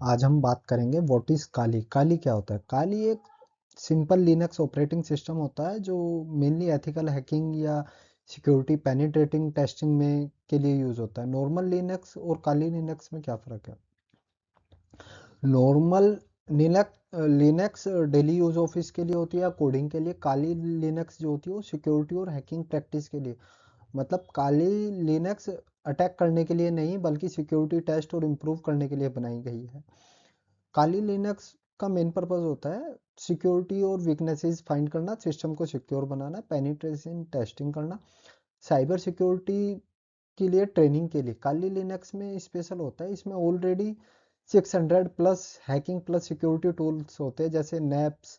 आज हम बात करेंगे व्हाट इज काली। काली क्या होता है? काली एक सिंपल लिनक्स ऑपरेटिंग सिस्टम होता है जो मेनली एथिकल हैकिंग या सिक्योरिटी पेनिट्रेटिंग टेस्टिंग में के लिए यूज होता है। नॉर्मल लिनक्स और काली लिनक्स में क्या फ़र्क है? Normal Linux daily use office के लिए होती है या कोडिंग के लिए। काली लिनक्स जो होती है वो सिक्योरिटी और हैकिंग प्रैक्टिस के लिए। मतलब काली लिनक्स अटैक करने के लिए नहीं बल्कि सिक्योरिटी टेस्ट और इम्प्रूव करने के लिए बनाई गई है। काली लिनक्स का मेन पर्पस होता है सिक्योरिटी और वीकनेसेस फाइंड करना, सिस्टम को सिक्योर बनाना, पेनिट्रेशन टेस्टिंग करना, साइबर सिक्योरिटी के लिए ट्रेनिंग के लिए। काली लिनक्स में स्पेशल होता है, इसमें already 600 plus hacking plus security tools होते हैं जैसे नैप्स,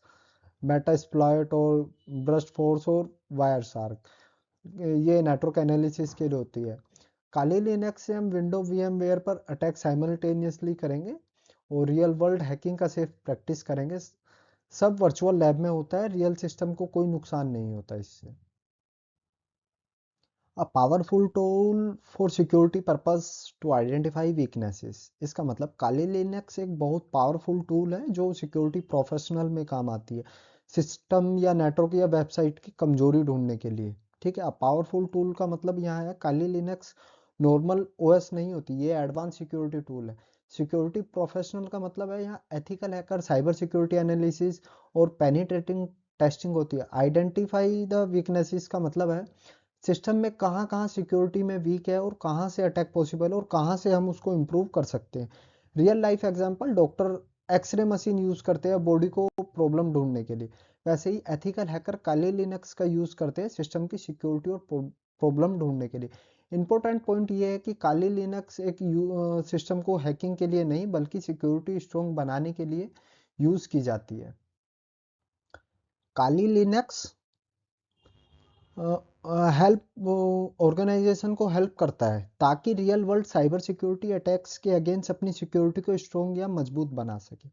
मेटास्प्लॉयट और ब्रस्ट फोर्स और वायर शार्क। ये नेटवर्क एनालिसिस के लिए होती है। काली लिनक्स से हम विंडो वीएमवेयर पर अटैक साइमल्टेनियसली करेंगे और रियल वर्ल्ड हैकिंग का सेफ प्रैक्टिस करेंगे। सब वर्चुअल लैब में होता है, रियल सिस्टम को कोई नुकसान नहीं होता इससे। A powerful tool for security purpose to identify weaknesses. इसका मतलब काली लिनक्स एक बहुत पावरफुल टूल है जो सिक्योरिटी प्रोफेशनल में काम आती है, सिस्टम या नेटवर्क या वेबसाइट की कमजोरी ढूंढने के लिए। ठीक है, पावरफुल टूल का मतलब यहाँ है काली लिनक्स नॉर्मल ओएस नहीं होती, ये एडवांस सिक्योरिटी टूल है। सिक्योरिटी प्रोफेशनल का मतलब है यहाँ ethical hacker, cyber security analysis और पेनिट्रेटिंग टेस्टिंग होती है। आइडेंटिफाई द वीकनेसेस का मतलब है सिस्टम में कहाँ कहाँ सिक्योरिटी में वीक है और कहाँ से अटैक पॉसिबल है और कहाँ से हम उसको इम्प्रूव कर सकते हैं। Real life example, doctor x-ray machine use करते हैं बॉडी को प्रॉब्लम ढूंढने के लिए, वैसे ही एथिकल हैकर काली लिनक्स का यूज करते हैं सिस्टम की सिक्योरिटी और प्रॉब्लम ढूंढने के लिए। इंपॉर्टेंट पॉइंट ये है कि काली लिनक्स एक सिस्टम को हैकिंग के लिए नहीं बल्कि सिक्योरिटी स्ट्रॉन्ग बनाने के लिए यूज की जाती है। काली लिनक्स हेल्प ऑर्गेनाइजेशन को हेल्प करता है ताकि real world cyber security attacks के अगेंस्ट अपनी सिक्योरिटी को स्ट्रॉन्ग या मजबूत बना सके।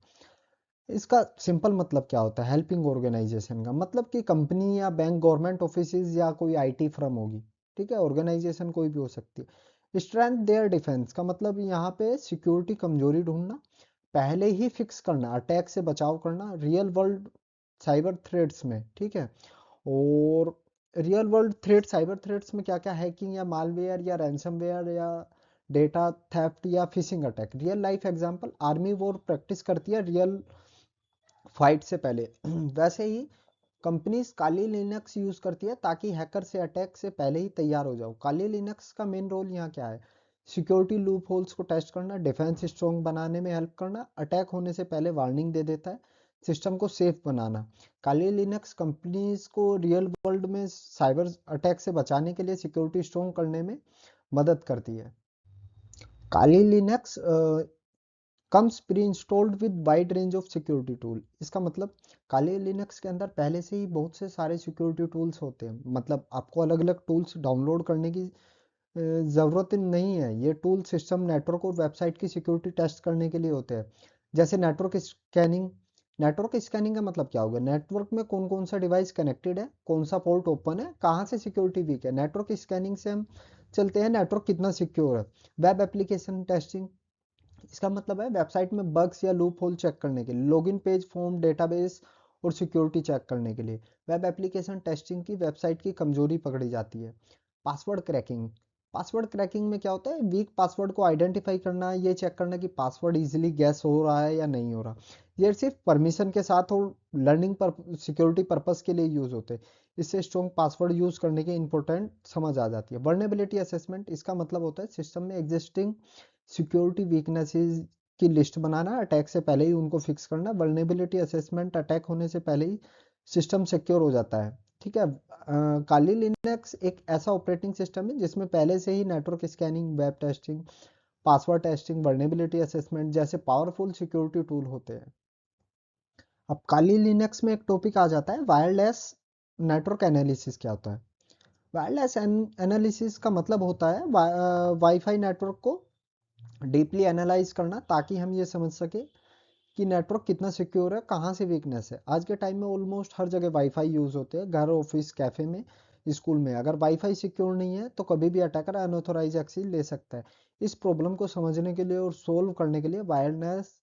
इसका सिंपल मतलब क्या होता है? हेल्पिंग ऑर्गेनाइजेशन का मतलब कि कंपनी या बैंक, गवर्नमेंट ऑफिसेज या कोई आईटी फर्म होगी, ठीक है, ऑर्गेनाइजेशन कोई भी हो सकती है। स्ट्रेंथ देयर डिफेंस का मतलब यहाँ पे सिक्योरिटी कमजोरी ढूंढना, पहले ही फिक्स करना, अटैक से बचाव करना रियल वर्ल्ड साइबर थ्रेट्स में। ठीक है, और real world threat, cyber threats में क्या क्या, हैकिंग या मालवेयर या रैंसमवेयर या डेटा थेफ्ट या phishing attack. Real life example, army war practice करती है रियल फाइट से पहले वैसे ही कंपनीज काली लिनक्स यूज करती है ताकि हैकर से अटैक से पहले ही तैयार हो जाओ। काली लिनक्स का मेन रोल यहाँ क्या है? सिक्योरिटी लूप होल्स को टेस्ट करना, डिफेंस स्ट्रॉन्ग बनाने में हेल्प करना, अटैक होने से पहले वार्निंग दे देता है, सिस्टम को सेफ बनाना। काली लिनक्स कंपनीज को रियल वर्ल्ड में साइबर अटैक से बचाने के लिए सिक्योरिटी स्ट्रॉन्ग करने में मदद करती है। Kali Linux comes pre installed with wide range of security tool. इसका मतलब काली लिनक्स के अंदर पहले से ही बहुत से सारे सिक्योरिटी टूल्स होते हैं, मतलब आपको अलग अलग टूल्स डाउनलोड करने की ज़रूरत नहीं है। ये टूल सिस्टम, नेटवर्क और वेबसाइट की सिक्योरिटी टेस्ट करने के लिए होते हैं। जैसे नेटवर्क स्कैनिंग। नेटवर्क स्कैनिंग का मतलब क्या होगा? नेटवर्क में कौन कौन सा डिवाइस कनेक्टेड है, कौन सा पोर्ट ओपन है, कहाँ से सिक्योरिटी वीक है। नेटवर्क स्कैनिंग से हम चलते हैं नेटवर्क कितना सिक्योर है। वेब एप्लीकेशन टेस्टिंग, इसका मतलब है वेबसाइट में बग्स या लूप होल चेक करने के लिए। लॉगिन पेज फॉर्म, डेटाबेस और सिक्योरिटी चेक करने के लिए। वेब एप्लीकेशन टेस्टिंग की वेबसाइट की कमजोरी पकड़ी जाती है। Password cracking. पासवर्ड क्रैकिंग में क्या होता है? वीक पासवर्ड को आइडेंटिफाई करना, ये चेक करना कि पासवर्ड इजीली गैस हो रहा है या नहीं हो रहा। ये सिर्फ परमिशन के साथ और लर्निंग पर सिक्योरिटी पर्पस के लिए यूज होते हैं। इससे स्ट्रॉन्ग पासवर्ड यूज करने की इंपॉर्टेंट समझ आ जाती है। वर्नेबिलिटी असेसमेंट, इसका मतलब होता है सिस्टम में एग्जिस्टिंग सिक्योरिटी वीकनेसेस की लिस्ट बनाना, अटैक से पहले ही उनको फिक्स करना। वल्नरेबिलिटी असेसमेंट, अटैक होने से पहले ही सिस्टम सिक्योर हो जाता है। ठीक है, काली लिनक्स एक ऐसा ऑपरेटिंग सिस्टम है जिसमें पहले से ही network scanning, web testing, password testing, vulnerability assessment जैसे पावरफुल सिक्योरिटी टूल होते हैं। अब काली लिनक्स में एक टॉपिक आ जाता है वायरलेस नेटवर्क एनालिसिस। क्या होता है वायरलेस एनालिसिस? का मतलब होता है वाईफाई नेटवर्क को डीपली एनालाइज करना ताकि हम ये समझ सके कि नेटवर्क कितना सिक्योर है, कहाँ से वीकनेस है। आज के टाइम में ऑलमोस्ट हर जगह वाईफाई यूज होते हैं, घर, ऑफिस, कैफे में, स्कूल में। अगर वाईफाई सिक्योर नहीं है तो कभी भी अटैकर अनऑथोराइज एक्सेस ले सकता है। इस प्रॉब्लम को समझने के लिए और सोल्व करने के लिए वायरलेस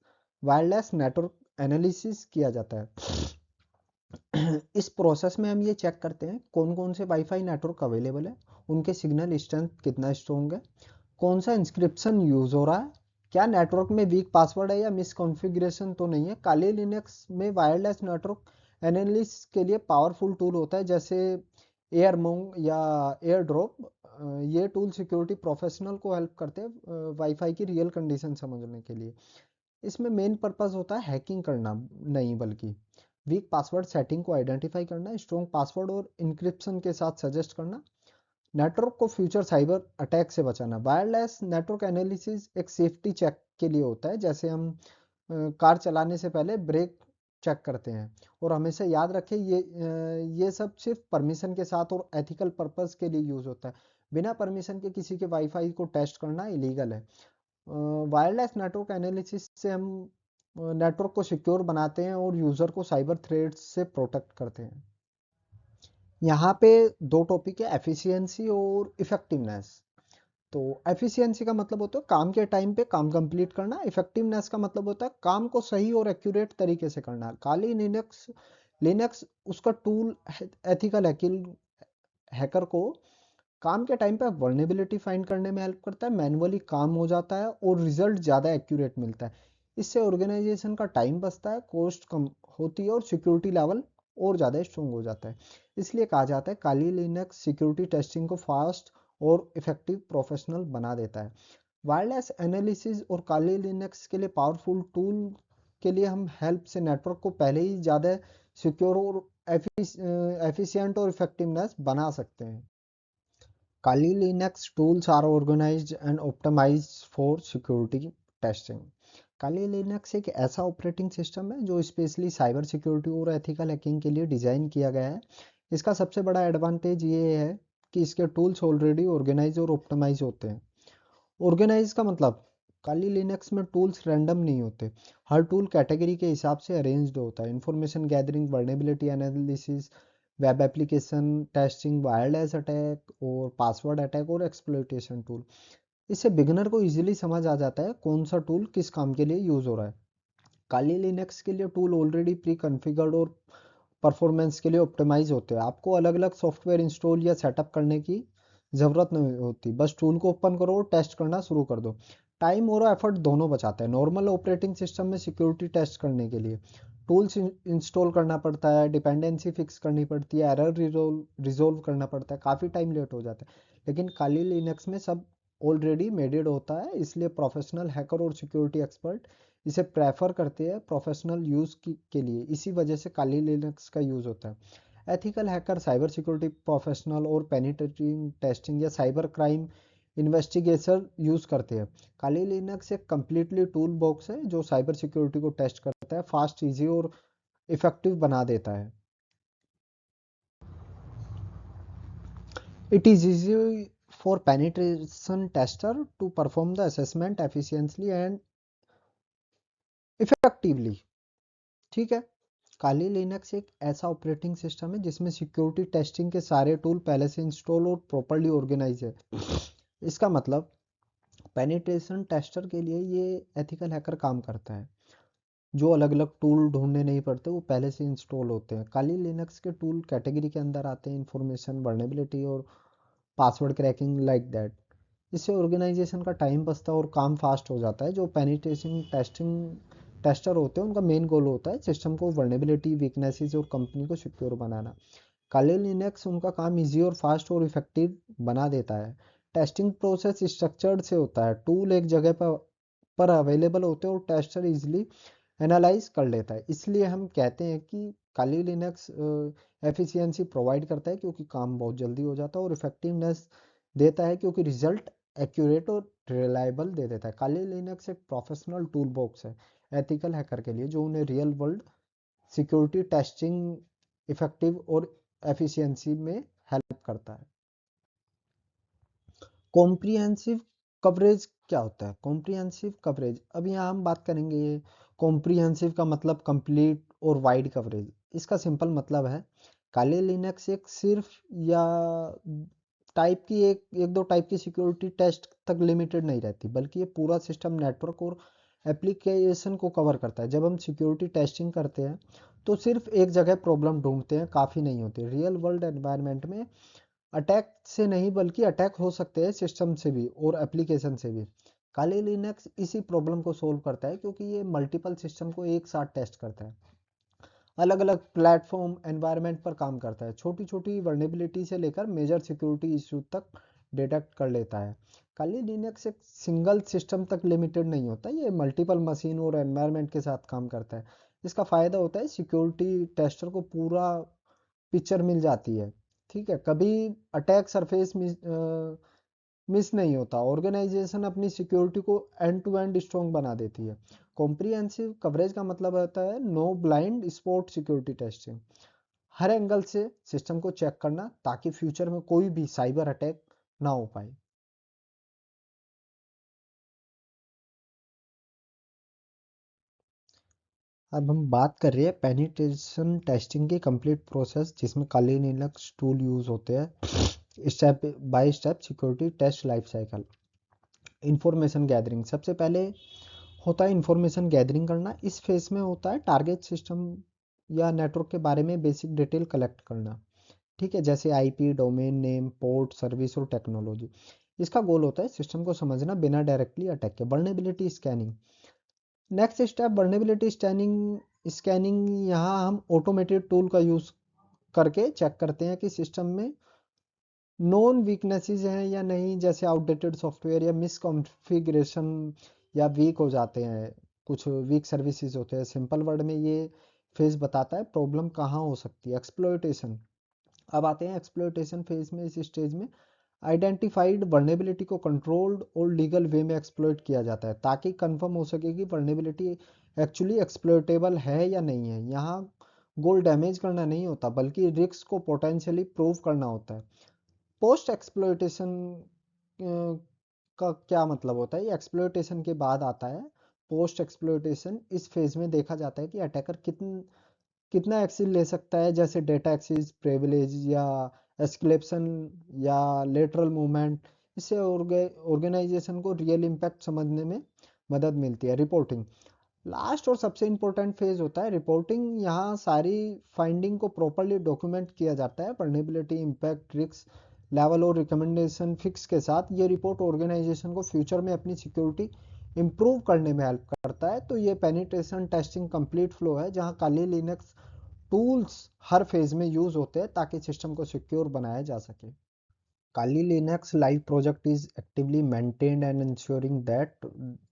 वायरलेस नेटवर्क एनालिसिस किया जाता है। इस प्रोसेस में हम ये चेक करते हैं कौन कौन से वाईफाई नेटवर्क अवेलेबल है, उनके सिग्नल स्ट्रेंथ कितना स्ट्रॉन्ग है, कौन सा इंस्क्रिप्शन यूज हो रहा है, क्या नेटवर्क में वीक पासवर्ड है या मिस कॉन्फ़िगरेशन तो नहीं है। काली लिनक्स में वायरलेस नेटवर्क एनालिसिस के लिए पावरफुल टूल होता है जैसे एयरमोंग या एयर ड्रॉप। ये टूल सिक्योरिटी प्रोफेशनल को हेल्प करते हैं वाईफाई की रियल कंडीशन समझने के लिए। इसमें मेन पर्पस होता है हैकिंग करना नहीं, बल्कि वीक पासवर्ड सेटिंग को आइडेंटिफाई करना, स्ट्रॉन्ग पासवर्ड और इंक्रिप्शन के साथ सजेस्ट करना, नेटवर्क को फ्यूचर साइबर अटैक से बचाना। वायरलेस नेटवर्क एनालिसिस एक सेफ्टी चेक के लिए होता है, जैसे हम कार चलाने से पहले ब्रेक चेक करते हैं। और हमेशा याद रखें ये सब सिर्फ परमिशन के साथ और एथिकल पर्पस के लिए यूज होता है। बिना परमिशन के किसी के वाईफाई को टेस्ट करना इलीगल है। वायरलेस नेटवर्क एनालिसिस से हम नेटवर्क को सिक्योर बनाते हैं और यूजर को साइबर थ्रेट्स से प्रोटेक्ट करते हैं। यहाँ पे दो टॉपिक है, एफिशिएंसी और इफेक्टिवनेस। तो एफिशिएंसी का मतलब होता है काम के टाइम पे काम कंप्लीट करना। इफेक्टिवनेस का मतलब होता है काम को सही और एक्यूरेट तरीके से करना। काली लिनक्स लिनक्स उसका टूल एथिकल हैकर को काम के टाइम पे वर्नेबिलिटी फाइंड करने में हेल्प करता है, मैनुअली काम हो जाता है और रिजल्ट ज़्यादा एक्यूरेट मिलता है। इससे ऑर्गेनाइजेशन का टाइम बचता है, कॉस्ट कम होती है और सिक्योरिटी लेवल और ज़्यादा स्ट्रॉन्ग हो जाता है। इसलिए कहा जाता है काली लिनक्स सिक्योरिटी टेस्टिंग को फास्ट और इफेक्टिव प्रोफेशनल बना देता है। वायरलेस एनालिसिस और काली लिनक्स के लिए पावरफुल टूल के लिए हम हेल्प से नेटवर्क को पहले ही ज़्यादा सिक्योर और एफिशिएंट और इफेक्टिवनेस बना सकते हैं। Kali Linux tools are organized and optimized for security testing. Kali Linux एक ऐसा ऑपरेटिंग सिस्टम है जो स्पेशली साइबर सिक्योरिटी और एथिकल हैकिंग के लिए डिज़ाइन किया गया है। इसका सबसे बड़ा एडवांटेज ये है कि इसके टूल्स ऑलरेडी ऑर्गेनाइज और ऑप्टिमाइज होते हैं। ऑर्गेनाइज का मतलब काली लिनक्स में टूल्स रैंडम नहीं होते, हर टूल कैटेगरी के हिसाब से अरेंज्ड होता है। Information gathering, vulnerability analysis, web application testing, wireless attack और पासवर्ड अटैक और एक्सप्लॉइटेशन टूल। इससे बिगिनर को इजीली समझ आ जाता है कौन सा टूल किस काम के लिए यूज हो रहा है। काली लिनक्स के लिए टूल ऑलरेडी प्री कॉन्फ़िगर्ड और परफॉर्मेंस के लिए ऑप्टिमाइज होते हैं। आपको अलग अलग सॉफ्टवेयर इंस्टॉल या सेटअप करने की ज़रूरत नहीं होती, बस टूल को ओपन करो और टेस्ट करना शुरू कर दो। टाइम और एफर्ट दोनों बचाता है। नॉर्मल ऑपरेटिंग सिस्टम में सिक्योरिटी टेस्ट करने के लिए टूल्स इंस्टॉल करना पड़ता है, डिपेंडेंसी फिक्स करनी पड़ती है, एरर रिजोल्व करना पड़ता है, काफ़ी टाइम लेट हो जाता है। लेकिन काली लिनक्स में सब ऑलरेडी मेडेड होता है, इसलिए प्रोफेशनल हैकर और सिक्योरिटी एक्सपर्ट इसे प्रेफर करते हैं प्रोफेशनल यूज़ के लिए। इसी वजह से काली लिनक्स का यूज़ होता है। Ethical hacker cyber security professional और पेनिट्रेटिंग टेस्टिंग या साइबर क्राइम इन्वेस्टिगेशन यूज़ करते हैं। काली लिनक्स एक कम्प्लीटली टूल बॉक्स है जो साइबर सिक्योरिटी को टेस्ट करता है, फास्ट, इजी और इफेक्टिव बना देता है। It is easy for penetration tester to perform the assessment efficiently and effectively. ठीक है। काली लिनक्स एक ऐसा ऑपरेटिंग सिस्टम है जिसमें सिक्योरिटी टेस्टिंग के सारे टूल पहले से इंस्टॉल और प्रॉपर्ली ऑर्गेनाइज है। इसका मतलब पेनिट्रेशन टेस्टर के लिए ये एथिकल हैकर काम करता है। जो अलग अलग टूल ढूंढने नहीं पड़ते, वो पहले से इंस्टॉल होते हैं। काली लिनक्स के टूल कैटेगरी के अंदर आते हैं, इंफॉर्मेशन वर्नेबिलिटी और पासवर्ड क्रैकिंग लाइक दैट। इससे ऑर्गेनाइजेशन का टाइम बचता है और काम फास्ट हो जाता है। जो पेनिट्रेशन टेस्टिंग टेस्टर होते हैं उनका मेन गोल होता है सिस्टम को वर्नेबिलिटी, वीकनेसेस और कंपनी को सिक्योर बनाना। काली लिनक्स उनका काम इजी और फास्ट और इफेक्टिव बना देता है। टेस्टिंग प्रोसेस स्ट्रक्चर्ड से होता है, टूल एक जगह पर अवेलेबल होते हैं और टेस्टर इजीली एनालाइज कर लेता है। इसलिए हम कहते हैं कि काली लिनक्स एफिशिएंसी प्रोवाइड करता है क्योंकि काम बहुत जल्दी हो जाता है, और इफेक्टिवनेस देता है क्योंकि रिजल्ट एक्यूरेट और रिलायबल दे देता है। काली लिनक्स एक प्रोफेशनल टूल बॉक्स है एथिकल हैकर के लिए, जो उन्हें real world security testing effective और एफिशिएंसी में हेल्प करता है। कॉम्प्रिहेंसिव कवरेज क्या होता है? कॉम्प्रिहेंसिव कवरेज, अब यहाँ हम बात करेंगे। कॉम्प्रिहेंसिव का मतलब कंप्लीट और वाइड कवरेज। इसका सिंपल मतलब है काले लिनक्स एक सिर्फ या टाइप की एक एक दो टाइप की सिक्योरिटी टेस्ट तक लिमिटेड नहीं रहती, बल्कि ये पूरा सिस्टम, नेटवर्क और एप्लीकेशन को कवर करता है। जब हम सिक्योरिटी टेस्टिंग करते हैं तो सिर्फ एक जगह प्रॉब्लम ढूंढते हैं काफ़ी नहीं होती। रियल वर्ल्ड एनवायरनमेंट में अटैक से नहीं बल्कि अटैक हो सकते हैं सिस्टम से भी और एप्लीकेशन से भी। काली लिनक्स इसी प्रॉब्लम को सोल्व करता है क्योंकि ये मल्टीपल सिस्टम को एक साथ टेस्ट करता है, अलग अलग प्लेटफॉर्म एनवायरनमेंट पर काम करता है, छोटी छोटी वर्नेबिलिटी से लेकर मेजर सिक्योरिटी इशू तक डिटेक्ट कर लेता है। काली लिनक्स एक सिंगल सिस्टम तक लिमिटेड नहीं होता, ये मल्टीपल मशीन और एनवायरनमेंट के साथ काम करता है। इसका फ़ायदा होता है सिक्योरिटी टेस्टर को पूरा पिक्चर मिल जाती है। ठीक है, कभी अटैक सरफेस मिस नहीं होता। ऑर्गेनाइजेशन अपनी सिक्योरिटी को एंड टू एंड स्ट्रॉन्ग बना देती है। कॉम्प्रिहेंसिव कवरेज का मतलब होता है no blind spot security testing, हर एंगल से सिस्टम को चेक करना ताकि फ्यूचर में कोई भी साइबर अटैक ना हो पाए। अब हम बात कर रहे हैं पेनिट्रेशन टेस्टिंग की कंप्लीट प्रोसेस, जिसमें काली लिनक्स टूल यूज होते हैं। Step by step security test life cycle. Information gathering सबसे पहले होता है, इंफॉर्मेशन गैदरिंग करना। इस फेज में होता है टारगेट सिस्टम या नेटवर्क के बारे में बेसिक डिटेल कलेक्ट करना। ठीक है, जैसे IP, domain name, port, service और टेक्नोलॉजी। इसका गोल होता है सिस्टम को समझना बिना डायरेक्टली अटैक के। Vulnerability scanning next step, vulnerability scanning scanning यहाँ हम ऑटोमेटेड टूल का यूज करके चेक करते हैं कि सिस्टम में नॉन वीकनेसेस हैं या नहीं, जैसे आउटडेटेड सॉफ्टवेयर या मिस कॉन्फ़िगरेशन या वीक हो जाते हैं, कुछ वीक सर्विसेज होते हैं। सिंपल वर्ड में ये फेज बताता है प्रॉब्लम कहाँ हो सकती है। एक्सप्लॉयटेशन, अब आते हैं एक्सप्लॉयटेशन फेज में। इस स्टेज में आइडेंटिफाइड वर्नेबिलिटी को कंट्रोल्ड और लीगल वे में एक्सप्लॉयट किया जाता है ताकि कंफर्म हो सके कि वर्नेबिलिटी एक्चुअली एक्सप्लॉयटेबल है या नहीं है। यहाँ गोल डैमेज करना नहीं होता बल्कि रिस्क को पोटेंशियली प्रूव करना होता है। पोस्ट एक्सप्लोइटेशन का क्या मतलब होता है, ये एक्सप्लोइटेशन के बाद आता है। पोस्ट एक्सप्लोइटेशन इस फेज में देखा जाता है कि अटैकर कितना एक्सेस ले सकता है, जैसे डेटा एक्सेस, प्रिविलेज या एस्केलेशन या लेटरल मूवमेंट। इससे ऑर्गेनाइजेशन को रियल इम्पैक्ट समझने में मदद मिलती है। रिपोर्टिंग लास्ट और सबसे इम्पोर्टेंट फेज होता है रिपोर्टिंग। यहाँ सारी फाइंडिंग को प्रॉपरली डॉक्यूमेंट किया जाता है, वल्नरेबिलिटी, इम्पैक्ट, रिस्क लेवल और रिकमेंडेशन फिक्स के साथ। ये रिपोर्ट ऑर्गेनाइजेशन को फ्यूचर में अपनी सिक्योरिटी इंप्रूव करने में हेल्प करता है। तो ये पेनिट्रेशन टेस्टिंग कंप्लीट फ्लो है जहाँ काली लिनक्स टूल्स हर फेज में यूज होते हैं ताकि सिस्टम को सिक्योर बनाया जा सके। Kali Linux live project is actively maintained and ensuring that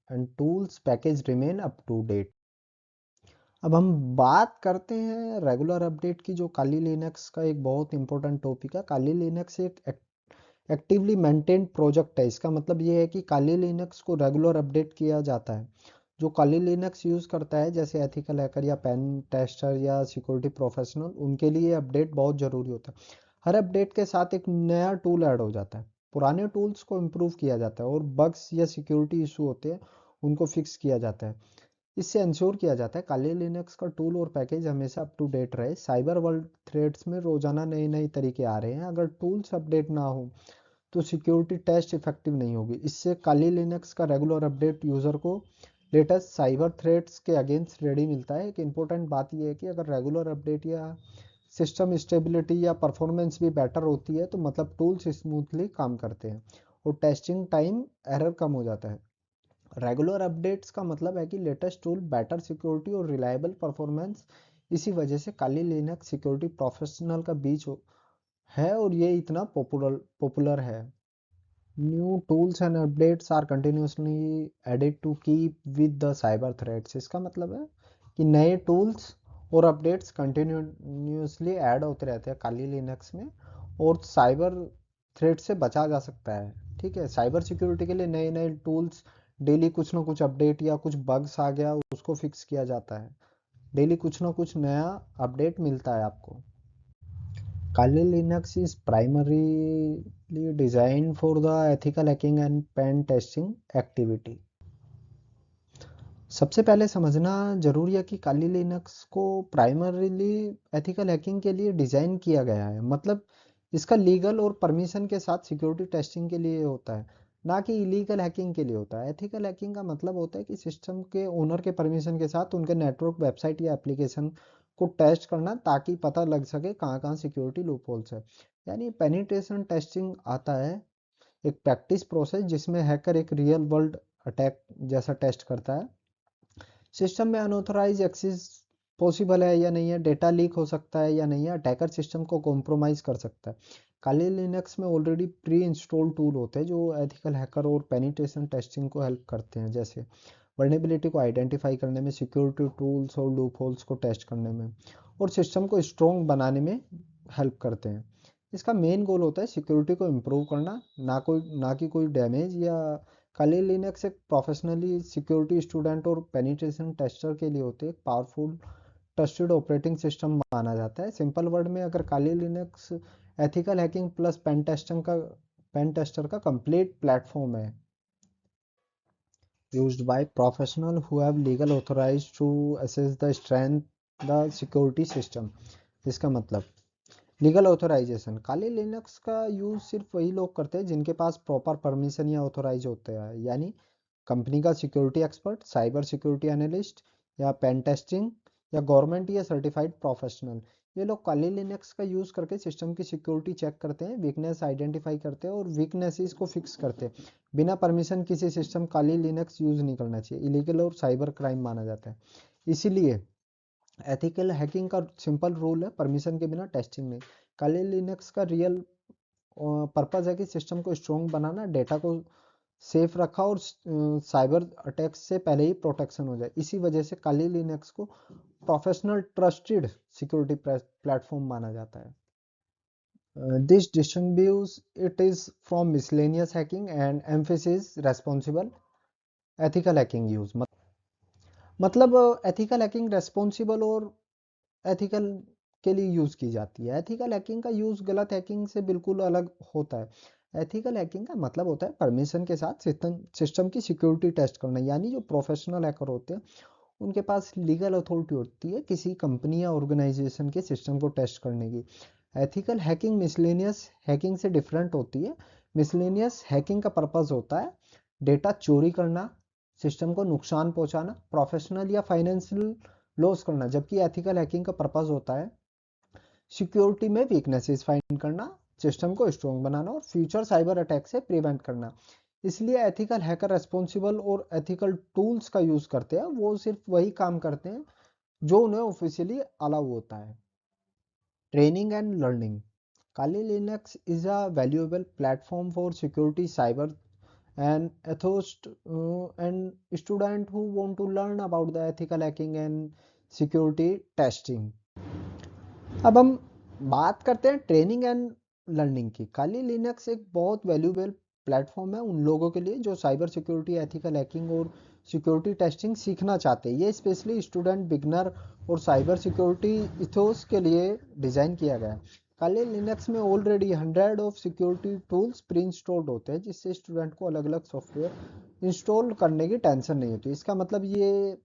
and tools package remain up to date. अब हम बात करते हैं रेगुलर अपडेट की, जो काली लिनक्स का एक बहुत इंपॉर्टेंट टॉपिक है। काली लिनक्स एक एक्टिवली मेंटेन्ड प्रोजेक्ट है। इसका मतलब ये है कि काली लिनक्स को रेगुलर अपडेट किया जाता है। जो काली लिनक्स यूज़ करता है जैसे एथिकल हैकर या पेन टेस्टर या सिक्योरिटी प्रोफेशनल, उनके लिए अपडेट बहुत ज़रूरी होता है। हर अपडेट के साथ एक नया टूल ऐड हो जाता है, पुराने टूल्स को इम्प्रूव किया जाता है और बग्स या सिक्योरिटी इशू होते हैं उनको फिक्स किया जाता है। इससे इंश्योर किया जाता है काली लिनक्स का टूल और पैकेज हमेशा अप टू डेट रहे। साइबर वर्ल्ड थ्रेड्स में रोजाना नए नए तरीके आ रहे हैं, अगर टूल्स अपडेट ना हो तो सिक्योरिटी टेस्ट इफेक्टिव नहीं होगी। इससे काली लिनक्स का रेगुलर अपडेट यूज़र को लेटेस्ट साइबर थ्रेट्स के अगेंस्ट रेडी मिलता है। एक इंपॉर्टेंट बात यह है कि अगर रेगुलर अपडेट या सिस्टम स्टेबिलिटी या परफॉर्मेंस भी बेटर होती है तो मतलब टूल्स स्मूथली काम करते हैं और टेस्टिंग टाइम एरर कम हो जाता है। रेगुलर अपडेट्स का मतलब है कि लेटेस्ट टूल, बेटर सिक्योरिटी और रिलायबल परफॉर्मेंस। इसी वजह से काली लिनक्स सिक्योरिटी प्रोफेशनल का बीच है और ये इतना पॉपुलर है। New tools and updates are continuously added to keep with the cyber threats. इसका मतलब है कि नए टूल्स और अपडेट्स कंटिन्यूसली ऐड होते रहते हैं काली लिनक्स में और साइबर थ्रेट से बचा जा सकता है। ठीक है, साइबर सिक्योरिटी के लिए नए नए टूल्स, डेली कुछ ना कुछ अपडेट या कुछ बग्स आ गया उसको फिक्स किया जाता है। डेली कुछ ना कुछ नया अपडेट मिलता है आपको। Kali Linux is primarily designed for the ethical hacking and pen testing activity. सबसे पहले समझना जरूरी है कि काली लिनक्स को प्राइमरीली एथिकल हैकिंग के लिए डिज़ाइन किया गया है। मतलब इसका लीगल और परमिशन के साथ सिक्योरिटी टेस्टिंग के लिए होता है, ना कि इलीगल हैकिंग के लिए होता है। एथिकल हैकिंग का मतलब होता है कि सिस्टम के ओनर के परमिशन के साथ उनके नेटवर्क, वेबसाइट या एप्लीकेशन को टेस्ट करना, ताकि पता लग सके कहाँ कहाँ सिक्योरिटी लूपहोल्स है। यानी पेनिट्रेशन टेस्टिंग आता है, एक प्रैक्टिस प्रोसेस जिसमें हैकर एक रियल वर्ल्ड अटैक जैसा टेस्ट करता है। सिस्टम में अनऑथराइज एक्सेस पॉसिबल है या नहीं है, डेटा लीक हो सकता है या नहीं है, अटैकर सिस्टम को कॉम्प्रोमाइज कर सकता है। काली लिनक्स में ऑलरेडी प्री इंस्टॉल टूल होते हैं जो एथिकल हैकर और पेनिट्रेशन टेस्टिंग को हेल्प करते हैं, जैसे वर्नेबिलिटी को आइडेंटिफाई करने में, सिक्योरिटी टूल्स और लूपहोल्स को टेस्ट करने में, और सिस्टम को स्ट्रॉन्ग बनाने में हेल्प करते हैं। इसका मेन गोल होता है सिक्योरिटी को इम्प्रूव करना, ना कि कोई डैमेज। या काली लिनक्स एक प्रोफेशनली सिक्योरिटी स्टूडेंट और पेनिट्रेशन टेस्टर के लिए होते हैं पावरफुल ट्रस्टेड ऑपरेटिंग सिस्टम माना जाता है। सिंपल वर्ड में अगर Kali Linux ethical hacking plus pen tester का कंप्लीट प्लेटफॉर्म है, used by professional who have legal authorized to assess the strength the security system। इसका मतलब लीगल ऑथराइजेशन, काली Linux का यूज सिर्फ वही लोग करते हैं जिनके पास प्रॉपर परमिशन या ऑथोराइज होते हैं, यानी कंपनी का security expert, cyber security analyst, या पेन टेस्टिंग, या गवर्नमेंट या सर्टिफाइड प्रोफेशनल। ये लोग काली लिनक्स का यूज करके सिस्टम की सिक्योरिटी चेक करते हैं, वीकनेस आइडेंटिफाई करते हैं और वीकनेसेस को फिक्स करते हैं। बिना परमिशन किसी सिस्टम काली लिनक्स यूज नहीं करना चाहिए, इलीगल और साइबर क्राइम माना जाता है। इसीलिए एथिकल हैकिंग का सिंपल रूल है, परमिशन के बिना टेस्टिंग नहीं। काली लिनक्स का रियल पर्पस है कि सिस्टम को स्ट्रॉन्ग बनाना, डेटा को सेफ रखा और साइबर अटैक्स से पहले ही प्रोटेक्शन हो जाए। इसी वजह से काली लिनक्स को प्रोफेशनल ट्रस्टेड सिक्योरिटी प्लेटफॉर्म माना जाता है। This distinguishes it is from miscellaneous hacking and emphasizes responsible ethical hacking use। मतलब एथिकल हैकिंग रेस्पॉन्सिबल और एथिकल के लिए यूज की जाती है। एथिकल हैकिंग का यूज गलत हैकिंग से बिल्कुल अलग होता है। एथिकल हैकिंग का मतलब होता है परमिशन के साथ सिस्टम की सिक्योरिटी टेस्ट करना, यानी जो प्रोफेशनल हैकर होते हैं उनके पास लीगल अथॉरिटी होती है किसी कंपनी या ऑर्गेनाइजेशन के सिस्टम को टेस्ट करने की। एथिकल हैकिंग मिसलेनियस हैकिंग से डिफरेंट होती है। मिसलेनियस हैकिंग का पर्पस होता है डेटा चोरी करना, सिस्टम को नुकसान पहुंचाना, प्रोफेशनल या फाइनेंशियल लॉस करना, जबकि एथिकल हैकिंग का पर्पस होता है सिक्योरिटी में वीकनेसेस फाइंड करना, सिस्टम को स्ट्रॉन्ग बनाना और फ्यूचर साइबर अटैक से प्रिवेंट करना। इसलिए एथिकल हैकर रेस्पॉन्सिबल और एथिकल टूल्स का यूज करते हैं, वो सिर्फ वही काम करते हैं जो उन्हें ऑफिशियली अलाउ होता है। Training and learning, Kali Linux is a valuable platform for security cyber and ethos and student who want to learn about the ethical hacking and security testing। अब हम बात करते हैं ट्रेनिंग एंड लर्निंग की। काली Linux एक बहुत valuable platform है उन लोगों के लिए जो साइबर सिक्योरिटी, एथिकल हैकिंग और सिक्योरिटी टेस्टिंग सीखना चाहते हैं। ये स्पेशली स्टूडेंट, बिगनर और साइबर सिक्योरिटी इथोस के लिए डिज़ाइन किया गया है। काली लिनक्स में already 100 of security tools pre installed होते हैं, जिससे स्टूडेंट को अलग अलग सॉफ्टवेयर इंस्टॉल करने की टेंशन नहीं होती। इसका मतलब ये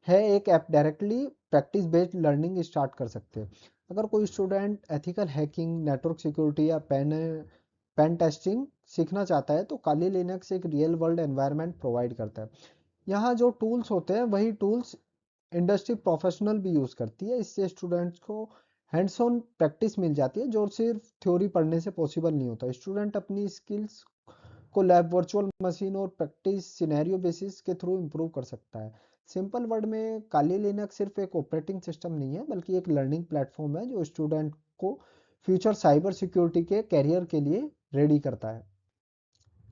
है एक app directly practice based learning start कर सकते हैं। अगर कोई student ethical hacking, network security या पेन टेस्टिंग सीखना चाहता है तो काली लिनक्स एक रियल वर्ल्ड एनवायरनमेंट प्रोवाइड करता है। यहाँ जो टूल्स होते हैं वही टूल्स इंडस्ट्री प्रोफेशनल भी यूज करती है। इससे स्टूडेंट्स को हैंड्स ऑन प्रैक्टिस मिल जाती है जो सिर्फ थ्योरी पढ़ने से पॉसिबल नहीं होता। स्टूडेंट अपनी स्किल्स को लैब, वर्चुअल मशीन और प्रैक्टिस सिनेरियो बेसिस के थ्रू इंप्रूव कर सकता है। सिंपल वर्ड में काली लिनक्स सिर्फ एक ऑपरेटिंग सिस्टम नहीं है बल्कि एक लर्निंग प्लेटफॉर्म है जो स्टूडेंट को फ्यूचर साइबर सिक्योरिटी के कैरियर के लिए रेडी करता है।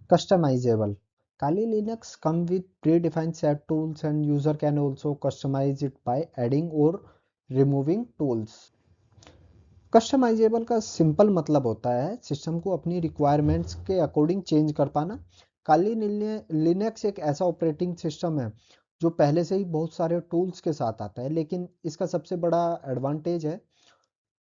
Customizable, Kali Linux come with predefined set tools and user can also customize it by adding or removing tools। Customizable का सिंपल मतलब होता है सिस्टम को अपनी रिक्वायरमेंट्स के अकॉर्डिंग चेंज कर पाना। काली लिनक्स एक ऐसा ऑपरेटिंग सिस्टम है जो पहले से ही बहुत सारे टूल्स के साथ आता है, लेकिन इसका सबसे बड़ा एडवांटेज है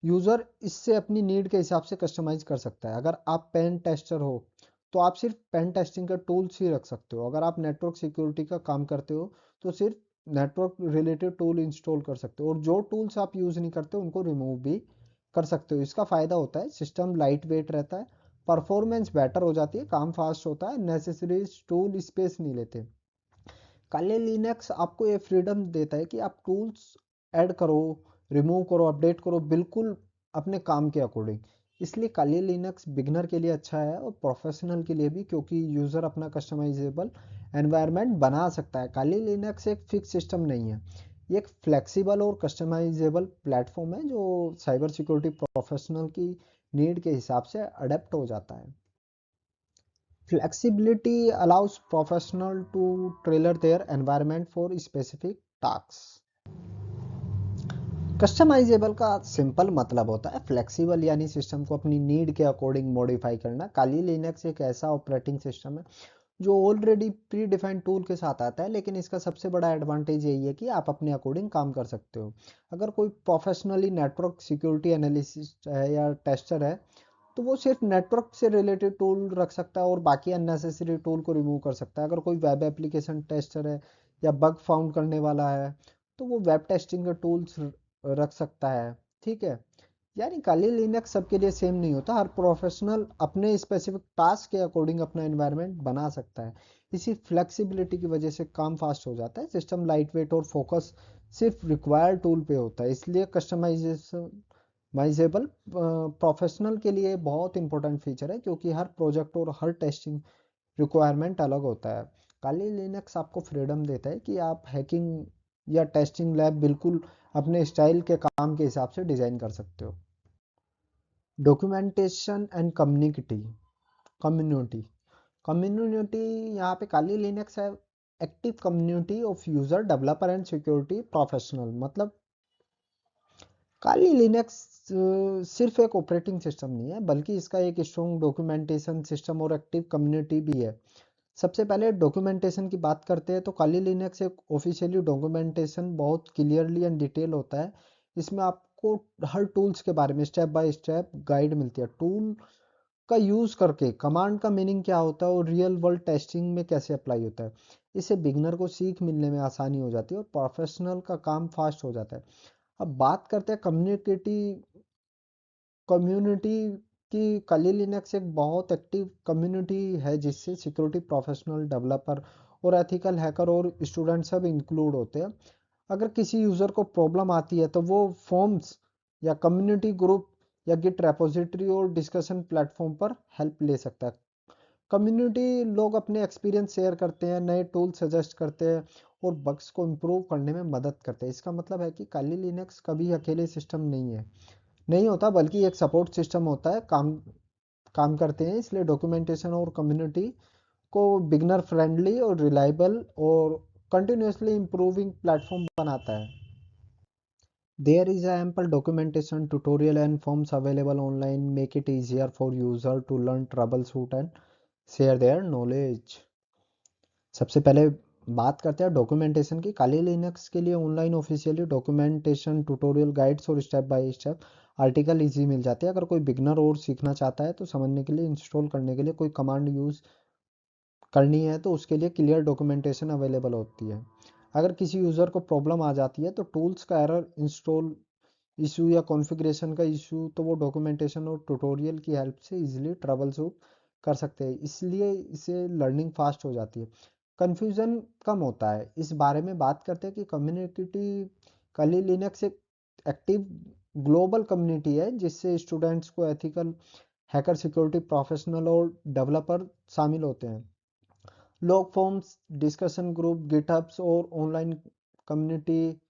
यूज़र इससे अपनी नीड के हिसाब से कस्टमाइज कर सकता है। अगर आप पेन टेस्टर हो तो आप सिर्फ पेन टेस्टिंग का टूल्स ही रख सकते हो। अगर आप नेटवर्क सिक्योरिटी का काम करते हो तो सिर्फ नेटवर्क रिलेटेड टूल इंस्टॉल कर सकते हो और जो टूल्स आप यूज़ नहीं करते उनको रिमूव भी कर सकते हो। इसका फ़ायदा होता है सिस्टम लाइट वेट रहता है, परफॉर्मेंस बेटर हो जाती है, काम फास्ट होता है, नेसेसरी टूल स्पेस नहीं लेते। काली लिनक्स आपको ये फ्रीडम देता है कि आप टूल्स ऐड करो, रिमूव करो, अपडेट करो, बिल्कुल अपने काम के अकॉर्डिंग। इसलिए काली लिनक्स बिगनर के लिए अच्छा है और प्रोफेशनल के लिए भी, क्योंकि यूज़र अपना कस्टमाइजेबल एनवायरनमेंट बना सकता है। काली लिनक्स एक फिक्स सिस्टम नहीं है, ये एक फ्लेक्सिबल और कस्टमाइजेबल प्लेटफॉर्म है जो साइबर सिक्योरिटी प्रोफेशनल की नीड के हिसाब से अडेप्ट हो जाता है। Flexibility allows professionals to tailor their environment for specific tasks. Customizable का सिंपल मतलब होता है फ्लेक्सिबल, यानी सिस्टम को अपनी नीड के अकॉर्डिंग मॉडिफाई करना। काली लिनक्स एक ऐसा ऑपरेटिंग सिस्टम है जो ऑलरेडी प्री डिफाइंड टूल के साथ आता है, लेकिन इसका सबसे बड़ा एडवांटेज यही है कि आप अपने अकॉर्डिंग काम कर सकते हो। अगर कोई प्रोफेशनली नेटवर्क सिक्योरिटी एनालिसिस्ट है या टेस्टर है, तो वो सिर्फ नेटवर्क से रिलेटेड टूल रख सकता है और बाकी अननेसेसरी टूल को रिमूव कर सकता है। अगर कोई वेब एप्लीकेशन टेस्टर है या बग फाउंड करने वाला है, तो वो वेब टेस्टिंग के टूल्स रख सकता है। ठीक है, यानी काली लिनक्स सबके लिए सेम नहीं होता, हर प्रोफेशनल अपने स्पेसिफिक टास्क के अकॉर्डिंग अपना एनवायरनमेंट बना सकता है। इसी फ्लेक्सिबिलिटी की वजह से काम फास्ट हो जाता है, सिस्टम लाइट वेट और फोकस सिर्फ रिक्वायर्ड टूल पे होता है। इसलिए कस्टमाइजेशन माइजेबल प्रोफेशनल के लिए बहुत इंपॉर्टेंट फीचर है, क्योंकि हर प्रोजेक्ट और हर टेस्टिंग रिक्वायरमेंट अलग होता है। काली लिनक्स आपको फ्रीडम देता है कि आप हैकिंग या टेस्टिंग लैब बिल्कुल अपने स्टाइल के काम के हिसाब से डिजाइन कर सकते हो। डॉक्यूमेंटेशन एंड कम्युनिटी कम्युनिटी यहाँ पे काली लिनक्स है active community of user developer and security professional. मतलब काली लिनक्स सिर्फ एक ऑपरेटिंग सिस्टम नहीं है, बल्कि इसका एक स्ट्रॉन्ग डॉक्यूमेंटेशन सिस्टम और एक्टिव कम्युनिटी भी है। सबसे पहले डॉक्यूमेंटेशन की बात करते हैं, तो काली लिनक्स एक ऑफिशियली डॉक्यूमेंटेशन बहुत क्लियरली एंड डिटेल होता है। इसमें आपको हर टूल्स के बारे में स्टेप बाय स्टेप गाइड मिलती है। टूल का यूज करके कमांड का मीनिंग क्या होता है और रियल वर्ल्ड टेस्टिंग में कैसे अप्लाई होता है, इससे बिगनर को सीख मिलने में आसानी हो जाती है और प्रोफेशनल का काम फास्ट हो जाता है। अब बात करते हैं कम्युनिटी की। काली लिनक्स एक बहुत एक्टिव कम्युनिटी है जिससे सिक्योरिटी प्रोफेशनल, डेवलपर और एथिकल हैकर और स्टूडेंट सब इंक्लूड होते हैं। अगर किसी यूजर को प्रॉब्लम आती है तो वो फॉर्म्स या कम्युनिटी ग्रुप या गिट रेपोजिटरी और डिस्कशन प्लेटफॉर्म पर हेल्प ले सकता है। कम्युनिटी लोग अपने एक्सपीरियंस शेयर करते हैं, नए टूल सजेस्ट करते हैं और बग्स को इम्प्रूव करने में मदद करते हैं। इसका मतलब है कि काली लिनक्स कभी अकेले सिस्टम नहीं होता, बल्कि एक सपोर्ट सिस्टम होता है, काम करते हैं। इसलिए डॉक्यूमेंटेशन और कम्युनिटी को बिगनर फ्रेंडली और रिलायबल और कंटिन्यूसली इम्प्रूविंग प्लेटफॉर्म बनाता है। There is a ample documentation, tutorial and forms available online, make it easier for user to learn, troubleshoot and share their knowledge। सबसे पहले बात करते हैं डॉक्यूमेंटेशन की। काली लिनक्स के लिए online officially documentation, tutorial, guides और step by step article easy मिल जाते हैं। अगर कोई बिगनर और सीखना चाहता है तो समझने के लिए, इंस्टॉल करने के लिए कोई कमांड यूज करनी है तो उसके लिए क्लियर डॉक्यूमेंटेशन अवेलेबल होती है। अगर किसी यूज़र को प्रॉब्लम आ जाती है तो टूल्स का एरर, इंस्टॉल इशू या कॉन्फ़िगरेशन का इशू, तो वो डॉक्यूमेंटेशन और ट्यूटोरियल की हेल्प से इजीली ट्रबल शूट कर सकते हैं। इसलिए इसे लर्निंग फास्ट हो जाती है, कन्फ्यूज़न कम होता है। इस बारे में बात करते हैं कि कम्युनिटी काली लिनक्स एक एक्टिव ग्लोबल कम्युनिटी है जिससे स्टूडेंट्स को एथिकल हैकर, सिक्योरिटी प्रोफेशनल और डेवलपर शामिल होते हैं। लॉग फॉर्म्स, डिस्कशन ग्रुप, गिटहब्स और ऑनलाइन कम्युनिटी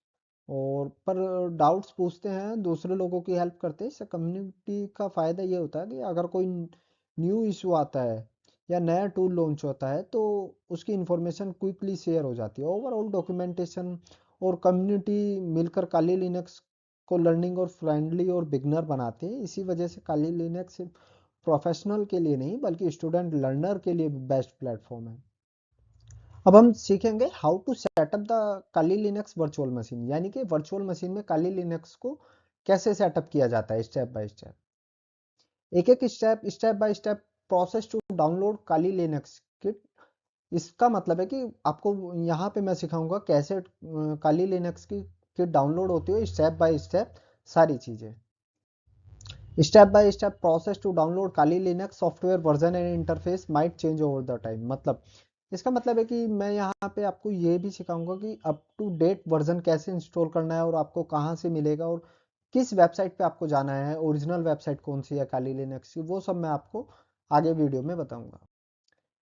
और पर डाउट्स पूछते हैं, दूसरे लोगों की हेल्प करते हैं। इससे कम्युनिटी का फ़ायदा ये होता है कि अगर कोई न्यू इशू आता है या नया टूल लॉन्च होता है तो उसकी इन्फॉर्मेशन क्विकली शेयर हो जाती है। ओवरऑल डॉक्यूमेंटेशन और कम्युनिटी मिलकर काली लिनक्स को लर्निंग और फ्रेंडली और बिगनर बनाते हैं। इसी वजह से काली लिनक्स सिर्फ प्रोफेशनल के लिए नहीं, बल्कि स्टूडेंट लर्नर के लिए बेस्ट प्लेटफॉर्म है। अब हम सीखेंगे how to setup the Kali Linux virtual machine, यानी कि वर्चुअल मशीन में काली लिनक्स को कैसे सेटअप किया जाता है स्टेप बाय स्टेप। एक एक step by step process to download Kali Linux kit. इसका मतलब है कि आपको यहाँ पे मैं सिखाऊंगा कैसे काली लिनक्स की किट डाउनलोड होती है, स्टेप बाय स्टेप सारी चीजें। Step by step process to download Kali Linux software version and interface might change over the time. मतलब इसका मतलब है कि मैं यहाँ पे आपको ये भी सिखाऊंगा कि अप टू डेट वर्जन कैसे इंस्टॉल करना है और आपको कहाँ से मिलेगा और किस वेबसाइट पे आपको जाना है, ओरिजिनल वेबसाइट कौन सी है काली लिनक्स की, वो सब मैं आपको आगे वीडियो में बताऊंगा।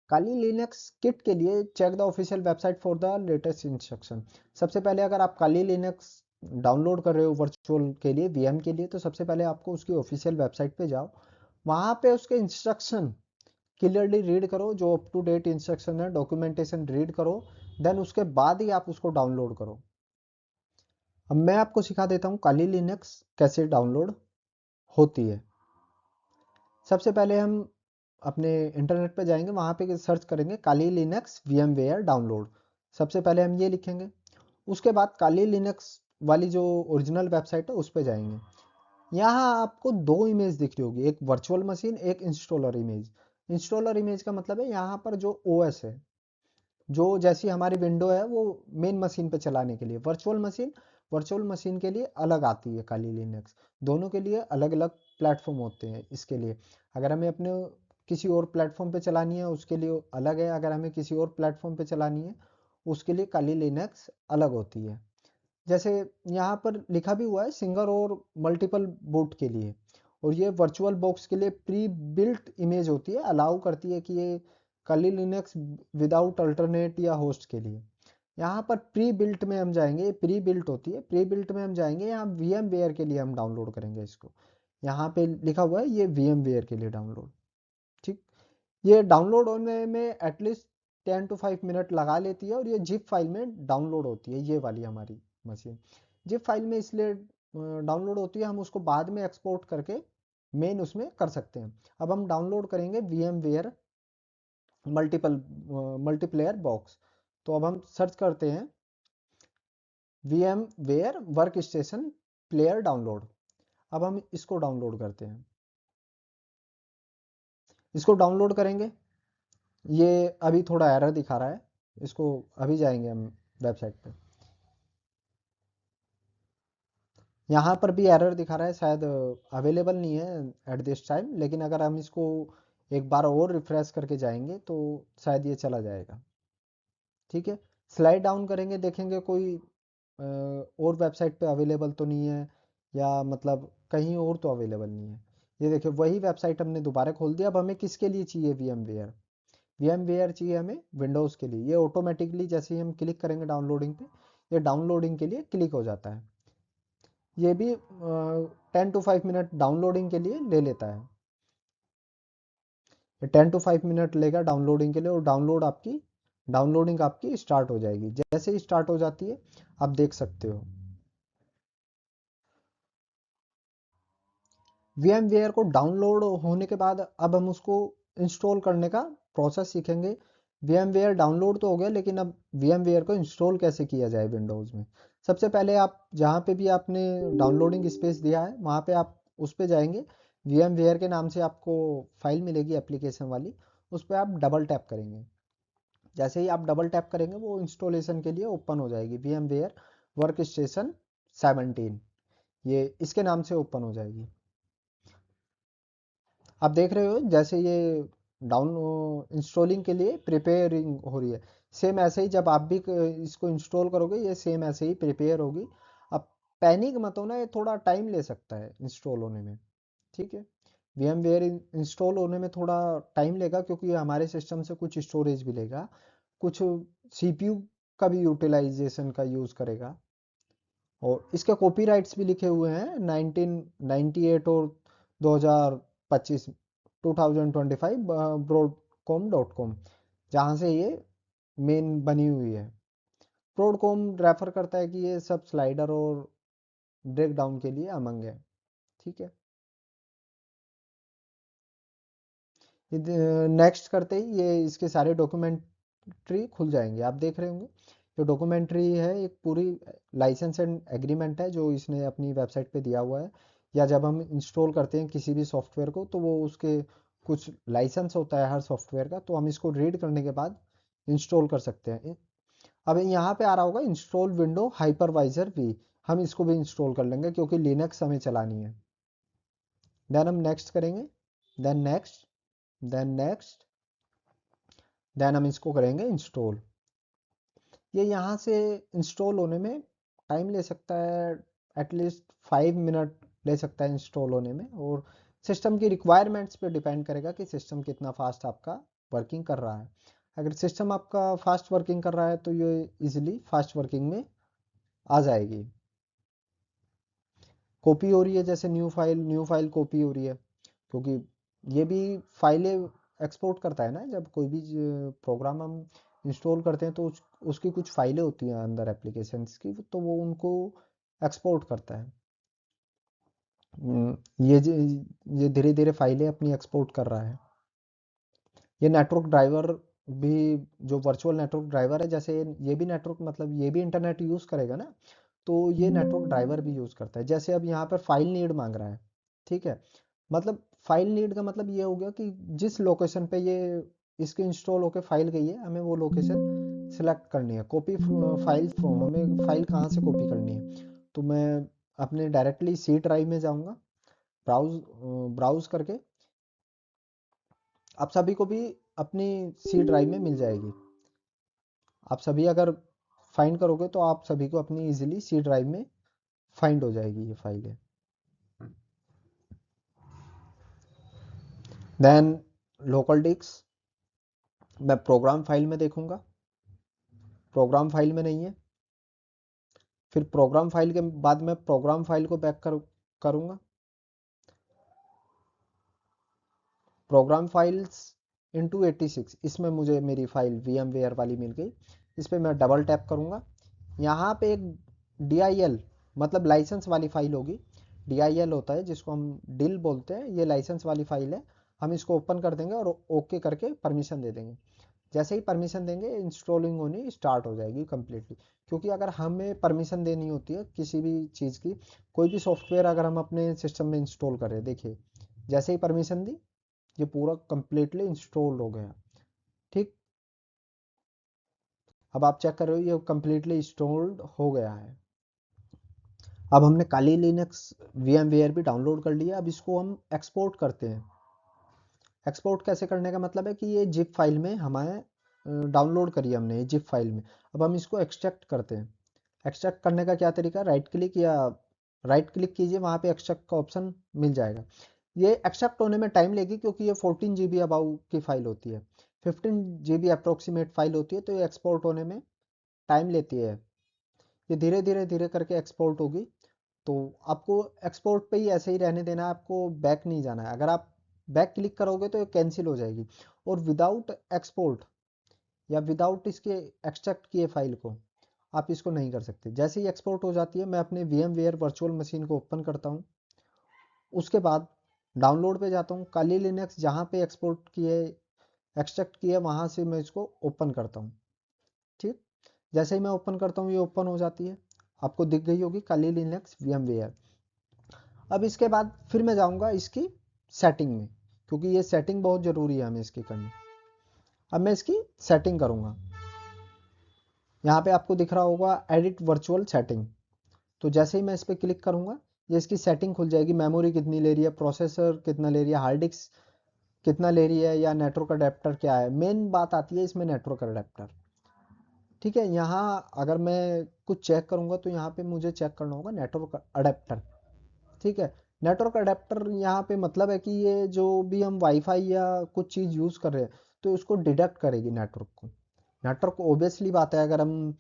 काली लिनक्स किट के लिए check the official website for the latest instruction. सबसे पहले अगर आप काली लिनक्स डाउनलोड कर रहे हो वर्चुअल के लिए, वीएम के लिए, तो सबसे पहले आपको उसकी ऑफिशियल वेबसाइट पे जाओ, वहां पे उसके इंस्ट्रक्शन क्लियरली रीड करो, जो अप टू डेट इंस्ट्रक्शन है, डॉक्यूमेंटेशन रीड करो, देन उसके बाद ही आप उसको डाउनलोड करो। अब मैं आपको सिखा देता हूँ काली लिनक्स कैसे डाउनलोड होती है। सबसे पहले हम अपने इंटरनेट पे जाएंगे, वहां पे सर्च करेंगे काली लिनक्स वीएमवेयर डाउनलोड। सबसे पहले हम ये लिखेंगे, उसके बाद काली लिनक्स वाली जो ओरिजिनल वेबसाइट है उस पे जाएंगे। यहाँ आपको दो इमेज दिख रही होगी, एक वर्चुअल मशीन, एक इंस्टॉलर इमेज। इंस्टॉलर इमेज का मतलब है यहाँ पर जो ओएस है, जो जैसी हमारी विंडो है वो मेन मशीन पे चलाने के लिए। वर्चुअल मशीन के लिए अलग आती है काली लिनक्स। दोनों के लिए अलग अलग प्लेटफॉर्म होते हैं इसके लिए। अगर हमें अपने किसी और प्लेटफॉर्म पे चलानी है उसके लिए अलग है, अगर हमें किसी और प्लेटफॉर्म पे चलानी है उसके लिए काली लिनक्स अलग होती है। जैसे यहाँ पर लिखा भी हुआ है सिंगल और मल्टीपल बूट के लिए। और ये वर्चुअल बॉक्स के लिए प्री बिल्ट इमेज होती है, अलाउ करती है कि ये कली लिनक्स विदाउट अल्टरनेट या होस्ट के लिए। यहाँ पर प्री बिल्ट में हम जाएंगे, प्री बिल्ट होती है, प्री बिल्ट में हम जाएंगे, यहाँ वीएम वेयर के लिए हम डाउनलोड करेंगे इसको। यहाँ पे लिखा हुआ है ये वीएम वेयर के लिए डाउनलोड। ठीक, ये डाउनलोड होने में एटलीस्ट 10 to 5 मिनट लगा लेती है और ये जिप फाइल में डाउनलोड होती है, ये वाली हमारी मशीन जिप फाइल में इसलिए डाउनलोड होती है, हम उसको बाद में एक्सपोर्ट करके मेन उसमें कर सकते हैं। अब हम डाउनलोड करेंगे VMware multiple multiplayer box. तो अब हम सर्च करते हैं VMware workstation player download. अब हम इसको डाउनलोड करते हैं, इसको डाउनलोड करेंगे। ये अभी थोड़ा एरर दिखा रहा है, इसको अभी जाएंगे हम वेबसाइट पे। यहाँ पर भी एरर दिखा रहा है, शायद अवेलेबल नहीं है एट दिस टाइम, लेकिन अगर हम इसको एक बार और रिफ्रेश करके जाएंगे तो शायद ये चला जाएगा। ठीक है, स्लाइड डाउन करेंगे, देखेंगे कोई और वेबसाइट पे अवेलेबल तो नहीं है, या मतलब कहीं और तो अवेलेबल नहीं है। ये देखिए वही वेबसाइट हमने दोबारा खोल दिया। अब हमें किसके लिए चाहिए वीएम वेयर? वीएम वेयर चाहिए हमें विंडोज़ के लिए। ये ऑटोमेटिकली जैसे ही हम क्लिक करेंगे डाउनलोडिंग पे, ये डाउनलोडिंग के लिए क्लिक हो जाता है। ये भी 10 to 5 मिनट डाउनलोडिंग के लिए ले लेता है। ये 10 to 5 मिनट लेगा डाउनलोडिंग के लिए, और डाउनलोडिंग आपकी स्टार्ट हो जाएगी। जैसे ही स्टार्ट हो जाती है आप देख सकते हो वीएम वेयर को डाउनलोड होने के बाद अब हम उसको इंस्टॉल करने का प्रोसेस सीखेंगे। वीएम वेयर डाउनलोड तो हो गया, लेकिन अब वीएम वेयर को इंस्टॉल कैसे किया जाए विंडोज़ में। सबसे पहले आप जहाँ पे भी आपने डाउनलोडिंग स्पेस दिया है वहाँ पे आप उस पे जाएंगे। वीएम वेयर के नाम से आपको फाइल मिलेगी एप्लीकेशन वाली, उस पर आप डबल टैप करेंगे। जैसे ही आप डबल टैप करेंगे वो इंस्टॉलेशन के लिए ओपन हो जाएगी, वीएम वेयर वर्क स्टेशन 17, ये इसके नाम से ओपन हो जाएगी। आप देख रहे हो जैसे ये डाउन इंस्टॉलिंग के लिए प्रिपेयरिंग हो रही है। सेम ऐसे ही जब आप भी इसको इंस्टॉल करोगे ये सेम ऐसे ही प्रिपेयर होगी। अब पैनिक मत होना, ये थोड़ा टाइम ले सकता है इंस्टॉल होने में। ठीक है, VMware इंस्टॉल होने में थोड़ा टाइम लेगा, क्योंकि ये हमारे सिस्टम से कुछ स्टोरेज भी लेगा, कुछ CPU का भी यूटिलाइजेशन का यूज़ करेगा। और इसके कॉपीराइट्स भी लिखे हुए हैं 1998 और 2025, 2025 broadcom.com, जहाँ से ये मेन बनी हुई है। ब्रॉडकॉम रेफर करता है कि ये सब स्लाइडर और ब्रेक डाउन के लिए अमंग है। ठीक है, नेक्स्ट करते ही ये इसके सारे डॉक्यूमेंट्री खुल जाएंगे। आप देख रहे होंगे जो डॉक्यूमेंट्री है एक पूरी लाइसेंस एंड एग्रीमेंट है जो इसने अपनी वेबसाइट पे दिया हुआ है। या जब हम इंस्टॉल करते हैं किसी भी सॉफ्टवेयर को तो वो उसके कुछ लाइसेंस होता है हर सॉफ्टवेयर का, तो हम इसको रीड करने के बाद इंस्टॉल कर सकते हैं। अब यहाँ पे आ रहा होगा इंस्टॉल विंडो हाइपरवाइजर भी, हम इसको भी इंस्टॉल कर लेंगे क्योंकि लिनक्स हमें चलानी है। देन हम नेक्स्ट करेंगे, then next, then next, then हम इसको करेंगे इंस्टॉल। ये यहाँ से इंस्टॉल होने में टाइम ले सकता है, एटलीस्ट 5 मिनट ले सकता है इंस्टॉल होने में, और सिस्टम की रिक्वायरमेंट्स पे डिपेंड करेगा कि सिस्टम कितना फास्ट आपका वर्किंग कर रहा है। अगर सिस्टम आपका फास्ट वर्किंग कर रहा है तो ये इजीली फास्ट वर्किंग में आ जाएगी। कॉपी हो रही है, जैसे न्यू फाइल कॉपी हो रही है, क्योंकि ये भी फाइलें एक्सपोर्ट करता है ना। जब कोई भी प्रोग्राम हम इंस्टॉल करते हैं तो उसकी कुछ फाइलें होती हैं अंदर एप्लीकेशंस की, तो वो उनको एक्सपोर्ट करता है। ये धीरे धीरे फाइलें अपनी एक्सपोर्ट कर रहा है। ये नेटवर्क ड्राइवर भी, जो वर्चुअल नेटवर्क ड्राइवर है, जैसे ये भी नेटवर्क, मतलब ये भी इंटरनेट यूज़ करेगा ना, तो ये नेटवर्क ड्राइवर भी यूज़ करता है। जैसे अब यहाँ पर फाइल नीड मांग रहा है, ठीक है, मतलब फाइल नीड का मतलब ये हो गया कि जिस लोकेशन पे ये इसके इंस्टॉल होके फाइल गई है, हमें वो लोकेशन सिलेक्ट करनी है। कॉपी फाइल फ्रॉम, हमें फाइल कहाँ से कॉपी करनी है, तो मैं अपने डायरेक्टली सी ड्राइव में जाऊँगा, ब्राउज ब्राउज करके। आप सभी को भी अपनी सी ड्राइव में मिल जाएगी। आप सभी अगर फाइंड करोगे तो आप सभी को अपनी इजीली सी ड्राइव में फाइंड हो जाएगी ये फाइलें। देन लोकल डिस्क, मैं प्रोग्राम फाइल में देखूंगा, प्रोग्राम फाइल में नहीं है। फिर प्रोग्राम फाइल के बाद मैं प्रोग्राम फाइल को बैक करूंगा। प्रोग्राम फाइल्स इंटू 86, इसमें मुझे मेरी फाइल VMware वाली मिल गई। इस पर मैं डबल टैप करूंगा। यहाँ पे एक DIL मतलब लाइसेंस वाली फाइल होगी। DIL होता है जिसको हम डिल बोलते हैं, ये लाइसेंस वाली फाइल है। हम इसको ओपन कर देंगे और ओके करके परमिशन दे देंगे। जैसे ही परमिशन देंगे इंस्टॉलिंग होनी स्टार्ट हो जाएगी कम्प्लीटली। क्योंकि अगर हमें परमिशन देनी होती है किसी भी चीज़ की, कोई भी सॉफ्टवेयर अगर हम अपने सिस्टम में इंस्टॉल करें, देखिए जैसे ही परमिशन दी ये पूरा कम्प्लीटली इंस्टॉल हो गया। ठीक, अब आप चेक कर रहे हो ये कम्प्लीटली इंस्टॉल्ड हो गया है। अब हमने काली लिनक्स VMware भी डाउनलोड कर लिया। अब इसको हम एक्सपोर्ट करते हैं। एक्सपोर्ट कैसे करने का मतलब है कि ये जिप फाइल में हमारे डाउनलोड करी हमने, ये जिप फाइल में। अब हम इसको एक्सट्रैक्ट करते हैं। एक्सट्रैक्ट करने का क्या तरीका, राइट क्लिक या राइट क्लिक कीजिए, वहाँ पे एक्सट्रैक्ट का ऑप्शन मिल जाएगा। ये एक्सट्रैक्ट होने में टाइम लेगी क्योंकि ये 14 GB अबाउ की फाइल होती है, 15 GB अप्रोक्सीमेट फाइल होती है, तो ये एक्सपोर्ट होने में टाइम लेती है। ये धीरे धीरे धीरे करके एक्सपोर्ट होगी। तो आपको एक्सपोर्ट पे ही ऐसे ही रहने देना है, आपको बैक नहीं जाना है। अगर आप बैक क्लिक करोगे तो ये कैंसिल हो जाएगी। और विदाउट एक्सपोर्ट या विदाउट इसके एक्सट्रैक्ट किए फाइल को आप इसको नहीं कर सकते। जैसे ही एक्सपोर्ट हो जाती है, मैं अपने VMware वर्चुअल मशीन को ओपन करता हूँ। उसके बाद डाउनलोड पे जाता हूँ, काली लिनक्स जहाँ पे एक्सपोर्ट किए एक्सट्रैक्ट किया वहाँ से मैं इसको ओपन करता हूँ। ठीक, जैसे ही मैं ओपन करता हूँ ये ओपन हो जाती है। आपको दिख गई होगी काली लिनक्स VMware। अब इसके बाद फिर मैं जाऊँगा इसकी सेटिंग में, क्योंकि ये सेटिंग बहुत ज़रूरी है हमें इसकी करनी। अब मैं इसकी सेटिंग करूँगा। यहाँ पे आपको दिख रहा होगा एडिट वर्चुअल सेटिंग। तो जैसे ही मैं इस पर क्लिक करूँगा ये इसकी सेटिंग खुल जाएगी। मेमोरी कितनी ले रही है, प्रोसेसर कितना ले रही है, हार्ड डिस्क कितना ले रही है, या नेटवर्क अडेप्टर क्या है। मेन बात आती है इसमें नेटवर्क अडेप्टर। ठीक है, यहाँ अगर मैं कुछ चेक करूँगा तो यहाँ पे मुझे चेक करना होगा नेटवर्क अडेप्टर। ठीक है, नेटवर्क अडेप्टर यहाँ पे मतलब है कि ये जो भी हम वाईफाई या कुछ चीज़ यूज़ कर रहे हैं तो उसको डिडक्ट करेगी नेटवर्क को। नेटवर्क ओबियसली बात है, अगर हम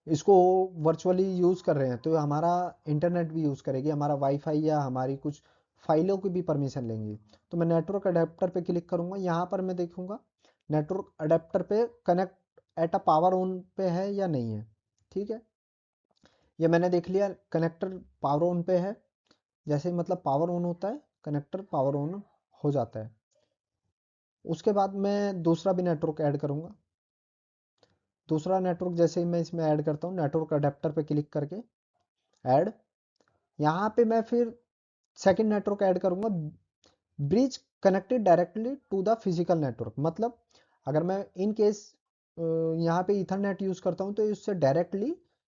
इसको वर्चुअली यूज़ कर रहे हैं तो हमारा इंटरनेट भी यूज़ करेगी, हमारा वाईफाई या हमारी कुछ फाइलों की भी परमिशन लेंगी। तो मैं नेटवर्क अडेप्टर पे क्लिक करूँगा। यहाँ पर मैं देखूँगा नेटवर्क अडेप्टर पे connect at a power on पे है या नहीं है। ठीक है, ये मैंने देख लिया कनेक्टर पावर ऑन पे है। जैसे ही मतलब पावर ऑन होता है कनेक्टर पावर ऑन हो जाता है। उसके बाद मैं दूसरा भी नेटवर्क ऐड करूँगा। दूसरा नेटवर्क जैसे ही मैं इसमें ऐड करता हूँ, नेटवर्क अडेप्टर पे क्लिक करके ऐड, यहाँ पे मैं फिर सेकंड नेटवर्क ऐड करूँगा, bridge connected directly to the physical network. मतलब अगर मैं इन केस यहाँ पे ईथरनेट यूज़ करता हूँ तो इससे डायरेक्टली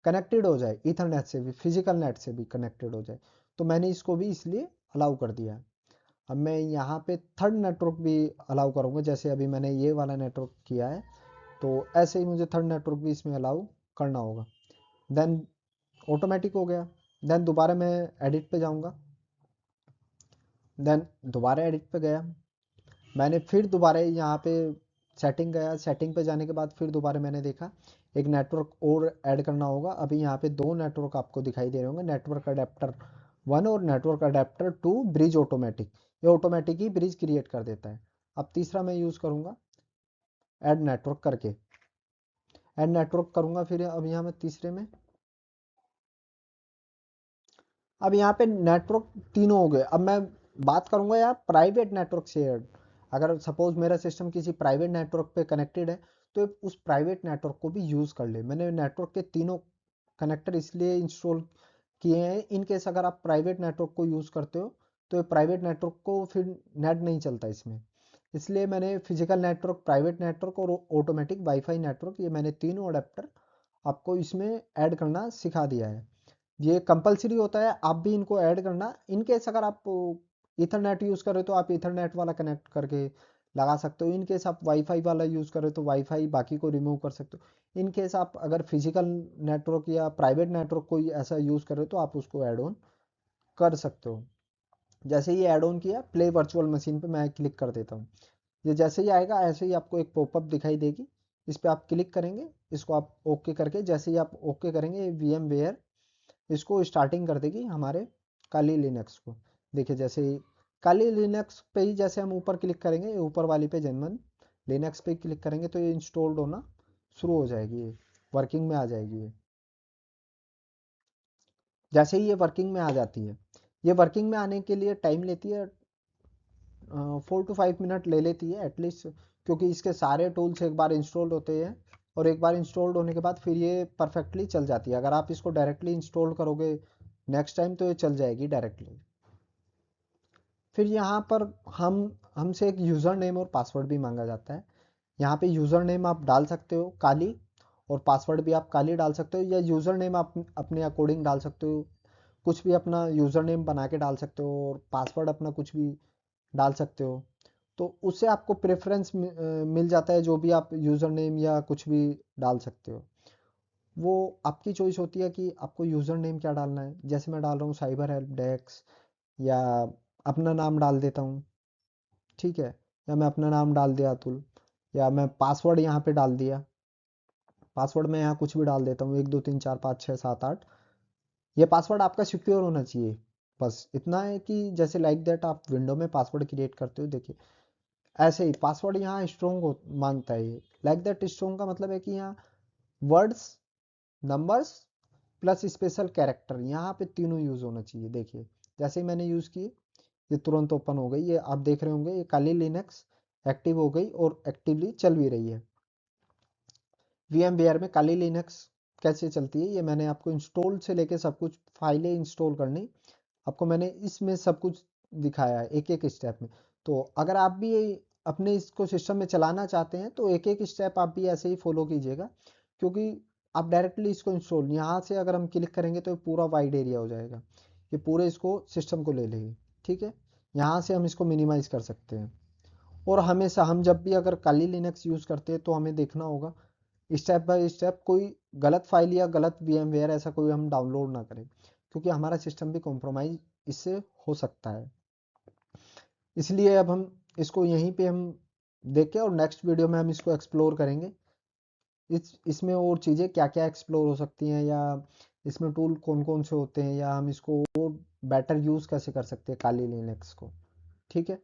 कनेक्टेड हो जाए, ईथरनेट से भी फिजिकल नेट से भी कनेक्टेड हो जाए। तो मैंने इसको भी इसलिए अलाउ कर दिया है। अब मैं यहाँ पे थर्ड नेटवर्क भी अलाउ करूँगा, जैसे अभी मैंने ये वाला नेटवर्क किया है, तो ऐसे ही मुझे थर्ड नेटवर्क भी इसमें अलाउ करना होगा। देन ऑटोमेटिक हो गया। देन दोबारा मैं एडिट पे जाऊँगा। देन दोबारा एडिट पे गया, मैंने फिर दोबारा यहाँ पे सेटिंग गया। सेटिंग पे जाने के बाद फिर दोबारा मैंने देखा एक नेटवर्क और ऐड करना होगा। अभी यहाँ पे दो नेटवर्क आपको दिखाई दे रहे होंगे, नेटवर्क अडेप्टर 1 और नेटवर्क अडेप्टर 2 ब्रिज ऑटोमेटिक। ये ऑटोमेटिक ही ब्रिज क्रिएट कर देता है। अब तीसरा मैं यूज़ करूँगा ऐड नेटवर्क करके, ऐड नेटवर्क करूँगा फिर। अब यहाँ मैं तीसरे में, अब यहाँ पे नेटवर्क तीनों हो गए। अब मैं बात करूंगा यार प्राइवेट नेटवर्क शेयर्ड। अगर सपोज मेरा सिस्टम किसी प्राइवेट नेटवर्क पे कनेक्टेड है, तो उस प्राइवेट नेटवर्क को भी यूज़ कर ले। मैंने नेटवर्क के तीनों कनेक्टर इसलिए इंस्टॉल किए हैं, इन केस अगर आप प्राइवेट नेटवर्क को यूज़ करते हो तो ये प्राइवेट नेटवर्क को फिर नेट नहीं चलता इसमें। इसलिए मैंने फिजिकल नेटवर्क, प्राइवेट नेटवर्क और ऑटोमेटिक वाईफाई नेटवर्क, ये मैंने तीनों अडेप्टर आपको इसमें ऐड करना सिखा दिया है। ये कंपलसरी होता है, आप भी इनको ऐड करना। इन केस अगर आप इथरनेट यूज़ कर रहे हो तो आप इथरनेट वाला कनेक्ट करके लगा सकते हो। इन केस आप वाईफाई वाला यूज़ कर रहे हो तो वाईफाई बाकी को रिमूव कर सकते हो। इन केस आप अगर फिजिकल नेटवर्क या प्राइवेट नेटवर्क कोई ऐसा यूज़ कर रहे हो तो आप उसको ऐड ऑन कर सकते हो। जैसे ये ऐड ऑन किया, प्ले वर्चुअल मशीन पे मैं क्लिक कर देता हूँ। ये जैसे ही आएगा ऐसे ही आपको एक पॉपअप दिखाई देगी, इस पर आप क्लिक करेंगे। इसको आप ओके करके, जैसे ही आप ओके करेंगे, वी एम वेयर इसको स्टार्टिंग कर देगी हमारे काली लिनक्स को। देखिए जैसे ही काली लिनक्स पे ही जैसे हम ऊपर क्लिक करेंगे, ऊपर वाली पे जनरल लिनक्स पे क्लिक करेंगे तो ये इंस्टॉल्ड होना शुरू हो जाएगी, ये वर्किंग में आ जाएगी। ये जैसे ही ये वर्किंग में आ जाती है, ये वर्किंग में आने के लिए टाइम लेती है 4 to 5 मिनट ले लेती है एटलीस्ट, क्योंकि इसके सारे टूल्स एक बार इंस्टॉल्ड होते हैं और एक बार इंस्टॉल्ड होने के बाद फिर ये परफेक्टली चल जाती है। अगर आप इसको डायरेक्टली इंस्टॉल करोगे नेक्स्ट टाइम तो ये चल जाएगी डायरेक्टली। फिर यहाँ पर हम हमसे एक यूज़र नेम और पासवर्ड भी मांगा जाता है। यहाँ पे यूज़र नेम आप डाल सकते हो काली, और पासवर्ड भी आप काली डाल सकते हो, या यूज़र नेम आप अपने अकॉर्डिंग डाल सकते हो। कुछ भी अपना यूज़र नेम बना के डाल सकते हो और पासवर्ड अपना कुछ भी डाल सकते हो। तो उससे आपको प्रेफरेंस मिल जाता है, जो भी आप यूज़र नेम या कुछ भी डाल सकते हो। वो आपकी चॉइस होती है कि आपको यूज़र नेम क्या डालना है। जैसे मैं डाल रहा हूँ साइबर हेल्प डेस्क, या अपना नाम डाल देता हूँ, ठीक है। या मैं अपना नाम डाल दिया अतुल, या मैं पासवर्ड यहाँ पे डाल दिया। पासवर्ड मैं यहाँ कुछ भी डाल देता हूँ, 1 2 3 4 5 6 7 8। ये पासवर्ड आपका सिक्योर होना चाहिए। बस इतना है कि जैसे लाइक दैट आप विंडो में पासवर्ड क्रिएट करते हो, देखिए ऐसे ही पासवर्ड यहाँ स्ट्रोंग मांगता है। ये लाइक दैट स्ट्रोंग का मतलब है कि यहाँ words, numbers plus special character, यहाँ पे तीनों यूज होना चाहिए। देखिए जैसे ही मैंने यूज किए, ये तुरंत ओपन हो गई। ये आप देख रहे होंगे, ये काली लिनक्स एक्टिव हो गई और एक्टिवली चल भी रही है। VMware में काली लिनक्स कैसे चलती है, ये मैंने आपको इंस्टॉल से लेके सब कुछ, फाइलें इंस्टॉल करनी, आपको मैंने इसमें सब कुछ दिखाया है एक एक स्टेप में। तो अगर आप भी अपने इसको सिस्टम में चलाना चाहते हैं तो एक एक स्टेप आप भी ऐसे ही फॉलो कीजिएगा, क्योंकि आप डायरेक्टली इसको इंस्टॉल यहाँ से अगर हम क्लिक करेंगे तो पूरा वाइड एरिया हो जाएगा, ये पूरे इसको सिस्टम को ले लेगी, ठीक है। यहाँ से हम इसको मिनिमाइज कर सकते हैं। और हमेशा हम जब भी अगर काली लिनक्स यूज़ करते हैं तो हमें देखना होगा स्टेप बाय स्टेप कोई गलत फाइल या गलत VMware ऐसा कोई हम डाउनलोड ना करें, क्योंकि हमारा सिस्टम भी कॉम्प्रोमाइज इससे हो सकता है। इसलिए अब हम इसको यहीं पे हम देख के, और नेक्स्ट वीडियो में हम इसको एक्सप्लोर करेंगे। इसमें और चीज़ें क्या क्या एक्सप्लोर हो सकती हैं, या इसमें टूल कौन कौन से होते हैं, या हम इसको और बेटर यूज़ कैसे कर सकते हैं काली लिनक्स को, ठीक है।